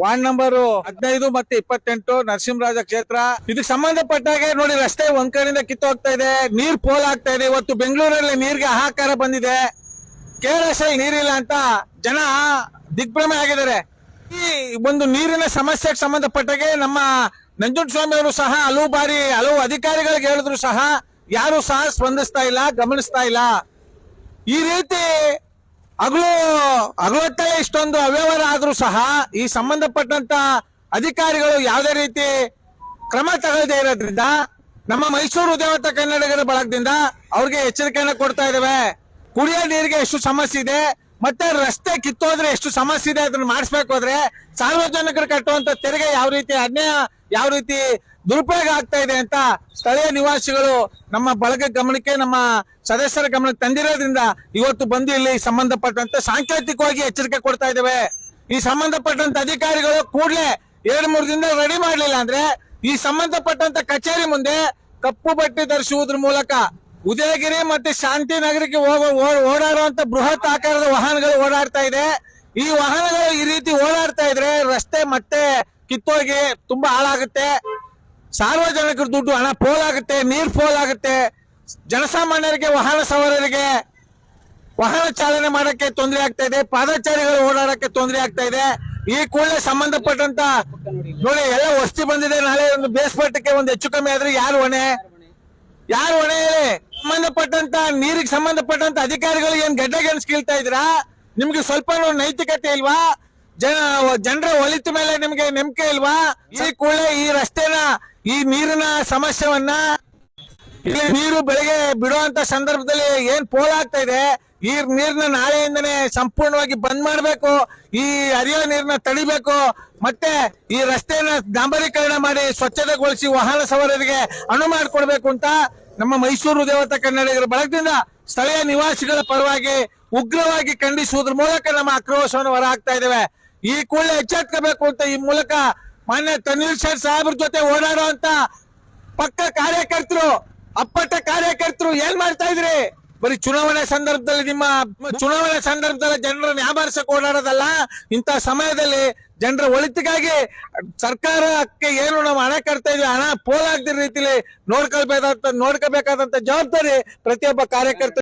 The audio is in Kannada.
ವಾರ್ಡ್ ನಂಬರ್ 15 ಮತ್ತೆ 28 ನರಸಿಂಹರಾಜ ಕ್ಷೇತ್ರ. ಇದಕ್ಕೆ ಸಂಬಂಧಪಟ್ಟಾಗೆ ನೋಡಿ, ರಸ್ತೆ ಒಂದ್ ಕಡೆಯಿಂದ ಕಿತ್ತು ಹೋಗ್ತಾ ಇದೆ, ನೀರ್ ಪೋಲ್ ಆಗ್ತಾ ಇದೆ. ಇವತ್ತು ಬೆಂಗಳೂರಲ್ಲಿ ನೀರ್ಗೆ ಹಾಹಾಕಾರ ಬಂದಿದೆ. KRS ನೀರಿಲ್ಲ ಅಂತ ಜನ ದಿಗ್ಭ್ರಮೆ ಆಗಿದ್ದಾರೆ. ಈ ಒಂದು ನೀರಿನ ಸಮಸ್ಯೆಗೆ ಸಂಬಂಧಪಟ್ಟಾಗೆ ನಮ್ಮ ನಂಜುಂಡಸ್ವಾಮಿ ಅವರು ಸಹ ಹಲವು ಅಧಿಕಾರಿಗಳಿಗೆ ಹೇಳಿದ್ರು ಸಹ ಯಾರು ಸಹ ಸ್ಪಂದಿಸ್ತಾ ಇಲ್ಲ, ಗಮನಿಸ್ತಾ ಇಲ್ಲ. ಈ ರೀತಿ ಹಗಲೊತ್ತಲೇ ಇಷ್ಟೊಂದು ಅವ್ಯವಹಾರ ಆದ್ರೂ ಸಹ ಈ ಸಂಬಂಧಪಟ್ಟಂತ ಅಧಿಕಾರಿಗಳು ಯಾವುದೇ ರೀತಿ ಕ್ರಮ ತಗೊಳ್ಳದೇ ಇರೋದ್ರಿಂದ ನಮ್ಮ ಮೈಸೂರು ಉದ್ಯಾವರ್ತ ಕನ್ನಡಿಗರ ಬಳಗದಿಂದ ಅವ್ರಿಗೆ ಎಚ್ಚರಿಕೆಯನ್ನ ಕೊಡ್ತಾ ಇದ್ದೇವೆ. ಕುಡಿಯೋ ನೀರಿಗೆ ಎಷ್ಟು ಸಮಸ್ಯೆ ಇದೆ, ಮತ್ತೆ ರಸ್ತೆ ಕಿತ್ತೋದ್ರೆ ಎಷ್ಟು ಸಮಸ್ಯೆ ಇದೆ, ಅದನ್ನ ಮಾಡಿಸ್ಬೇಕು. ಹೋದ್ರೆ ಸಾರ್ವಜನಿಕರು ಕಟ್ಟುವಂತ ತೆರಿಗೆ ಯಾವ ರೀತಿ ಅನ್ಯಾಯ, ಯಾವ ರೀತಿ ದುರುಪಯೋಗ ಆಗ್ತಾ ಇದೆ ಅಂತ ಸ್ಥಳೀಯ ನಿವಾಸಿಗಳು ನಮ್ಮ ಬಳಗ ಗಮನಕ್ಕೆ, ನಮ್ಮ ಸದಸ್ಯರ ಗಮನಕ್ಕೆ ತಂದಿರೋದ್ರಿಂದ ಇವತ್ತು ಬಂದು ಇಲ್ಲಿ ಸಂಬಂಧಪಟ್ಟಂತೆ ಸಾಂಕೇತಿಕವಾಗಿ ಎಚ್ಚರಿಕೆ ಕೊಡ್ತಾ ಇದ್ದೇವೆ. ಈ ಸಂಬಂಧಪಟ್ಟಂತ ಅಧಿಕಾರಿಗಳು ಕೂಡಲೇ 2-3 ದಿನ ರೆಡಿ ಮಾಡ್ಲಿಲ್ಲ ಅಂದ್ರೆ ಈ ಸಂಬಂಧಪಟ್ಟಂತ ಕಚೇರಿ ಮುಂದೆ ಕಪ್ಪು ಬಟ್ಟೆ ಧರಿಸುವುದ್ರ ಮೂಲಕ ಉದಯಗಿರಿ ಮತ್ತೆ ಶಾಂತಿನಗರಕ್ಕೆ ಓಡಾಡುವಂತ ಬೃಹತ್ ಆಕಾರದ ವಾಹನಗಳು ಓಡಾಡ್ತಾ ಇದೆ. ಈ ವಾಹನಗಳು ಈ ರೀತಿ ಓಡಾಡ್ತಾ ಇದ್ರೆ ರಸ್ತೆ ಮತ್ತೆ ಕಿತ್ತೋಗಿ ತುಂಬಾ ಹಾಳಾಗುತ್ತೆ. ಸಾರ್ವಜನಿಕರ ದುಡ್ಡು ಹಣ ಪೋಲ್ ಆಗುತ್ತೆ, ನೀರ್ ಪೋಲ್ ಆಗುತ್ತೆ. ಜನಸಾಮಾನ್ಯರಿಗೆ, ವಾಹನ ಸವಾರರಿಗೆ ವಾಹನ ಚಾಲನೆ ಮಾಡಕ್ಕೆ ತೊಂದರೆ ಆಗ್ತಾ ಇದೆ, ಪಾದಚಾರಿಗಳು ಓಡಾಡಕ್ಕೆ ತೊಂದರೆ ಆಗ್ತಾ ಇದೆ. ಈ ಕೂಡಲೇ ಸಂಬಂಧಪಟ್ಟಂತ ನೋಡಿ, ಎಲ್ಲ ವಸ್ತಿ ಬಂದಿದೆ. ನಾಳೆ ಒಂದು ಬೇಸ್ಪಟ್ಟಕ್ಕೆ ಒಂದು ಹೆಚ್ಚು ಕಮ್ಮಿ ಆದ್ರೆ ಯಾರು ಹೊಣೆ? ಸಂಬಂಧಪಟ್ಟಂತ ನೀರಿಗೆ ಸಂಬಂಧಪಟ್ಟಂತ ಅಧಿಕಾರಿಗಳು ಏನ್ ಗಡ್ಡೆ ಗೆಣಸ್ ಕೀಳ್ತಾ ಇದ್ದೀರಾ? ನಿಮ್ಗೆ ಸ್ವಲ್ಪ ನೈತಿಕತೆ ಇಲ್ವಾ? ಜನರ ಒಳಿತ ಮೇಲೆ ನಿಮ್ಗೆ ನಂಬಿಕೆ ಇಲ್ವಾ? ಈ ಕೂಡಲೇ ಈ ರಸ್ತೆನ, ಈ ನೀರಿನ ಸಮಸ್ಯೆವನ್ನ, ಇಲ್ಲಿ ನೀರು ಬೆಳಗ್ಗೆ ಬಿಡುವಂತ ಸಂದರ್ಭದಲ್ಲಿ ಏನ್ ಪೋಲ್ ಆಗ್ತಾ ಇದೆ, ಈ ನೀರ್ನ ನಾಳೆಯಿಂದನೇ ಸಂಪೂರ್ಣವಾಗಿ ಬಂದ್ ಮಾಡಬೇಕು. ಈ ಹರಿಯೋ ನೀರ್ನ ತಡಿಬೇಕು. ಮತ್ತೆ ಈ ರಸ್ತೆಯನ್ನ ಡಾಂಬರೀಕರಣ ಮಾಡಿ ಸ್ವಚ್ಛತೆಗೊಳಿಸಿ ವಾಹನ ಸವಾರರಿಗೆ ಅನುವು ಮಾಡಿಕೊಡ್ಬೇಕು ಅಂತ ನಮ್ಮ ಮೈಸೂರು ಉದ್ಯಾವರ್ತ ಕನ್ನಡಿಗರ ಬಳಗದಿಂದ ಸ್ಥಳೀಯ ನಿವಾಸಿಗಳ ಪರವಾಗಿ ಉಗ್ರವಾಗಿ ಖಂಡಿಸುವುದ್ರ ಮೂಲಕ ನಮ್ಮ ಆಕ್ರೋಶವನ್ನು ಹೊರಹಾಕ್ತಾ ಇದ್ದೇವೆ. ಈ ಕೂಡಲೇ ಎಚ್ಚೆತ್ಕೋಬೇಕು ಅಂತ ಈ ಮೂಲಕ ಮಾನ್ಯ ತನ್ವೀರ್ ಶೇಟ್ ಸಾಹೇಬ್ರ ಜೊತೆ ಓಡಾಡುವಂತ ಪಕ್ಕ ಕಾರ್ಯಕರ್ತರು, ಅಪ್ಪಟ್ಟ ಕಾರ್ಯಕರ್ತರು ಏನ್ ಮಾಡ್ತಾ ಇದ್ರಿ? ಬರೀ ಚುನಾವಣೆ ಸಂದರ್ಭದಲ್ಲಿ ಜನರನ್ನ ಯಾಮಾರಿಸಕ್ಕೆ ಓಡಾಡೋದಲ್ಲ. ಇಂಥ ಸಮಯದಲ್ಲಿ ಜನರ ಒಳಿತಿಗಾಗಿ ಸರ್ಕಾರಕ್ಕೆ ಏನು ನಾವು ಹಣ ಕಟ್ತಾ ಇದೀವಿ, ಹಣ ಪೋಲಾಗದ ರೀತಿಯಲ್ಲಿ ನೋಡ್ಕೋಬೇಕಾದಂತ ಜವಾಬ್ದಾರಿ ಪ್ರತಿಯೊಬ್ಬ ಕಾರ್ಯಕರ್ತರು.